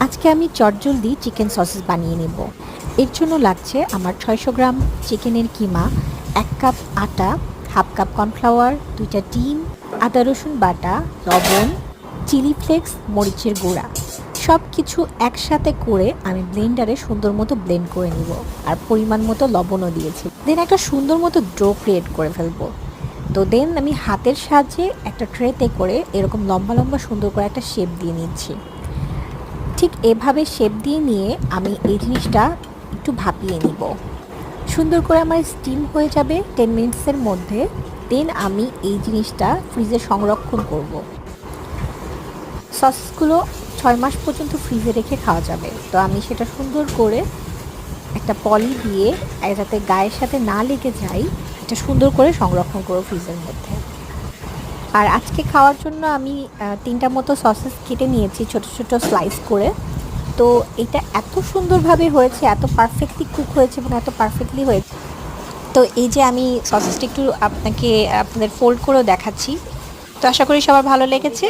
আজকে আমি চটজলদি চিকেন সসেস বানিয়ে নেব। এর জন্য লাগছে আমার 600 গ্রাম চিকেনের কিমা, 1 কাপ আটা, হাফ কাপ কর্নফ্লাওয়ার, 2টা ডিম, আদা রসুন বাটা, লবণ, চিলি ফ্লেক্স, মরিচের গুঁড়া। সব কিছু একসাথে করে আমি ব্লেন্ডারে সুন্দর মতো ব্লেন্ড করে নিব। আর পরিমাণ মতো লবণও দিয়েছি। দেন একটা সুন্দর মতো ডো ক্রিয়েট করে ফেলবো। তো দেন আমি হাতের সাহায্যে একটা ট্রেতে করে এরকম লম্বা লম্বা সুন্দর করে একটা শেপ দিয়ে নিচ্ছি। ঠিক এভাবে শেপ দিয়ে নিয়ে আমি এই জিনিসটা একটু ভাপিয়ে নিব। সুন্দর করে আমার স্টিম হয়ে যাবে 10 মিনিটসের মধ্যে। দেন আমি এই জিনিসটা ফ্রিজে সংরক্ষণ করব। সসগুলো 6 মাস পর্যন্ত ফ্রিজে রেখে খাওয়া যাবে। তো আমি সেটা সুন্দর করে একটা পলি দিয়ে যাতে গায়ের সাথে না লেগে যায় এটা সুন্দর করে সংরক্ষণ করব ফ্রিজের মধ্যে। আর আজকে খাওয়ার জন্য আমি 3টা মতো সসেস কেটে নিয়েছি ছোট ছোট স্লাইস করে। তো এটা এত সুন্দরভাবে হয়েছে, এত পারফেক্টলি কুক হয়েছে এবং এত পারফেক্টলি হয়েছে। তো এই যে আমি সসেসটা একটু আপনাদের ফোল্ড করেও দেখাচ্ছি। তো আশা করি সবার ভালো লেগেছে।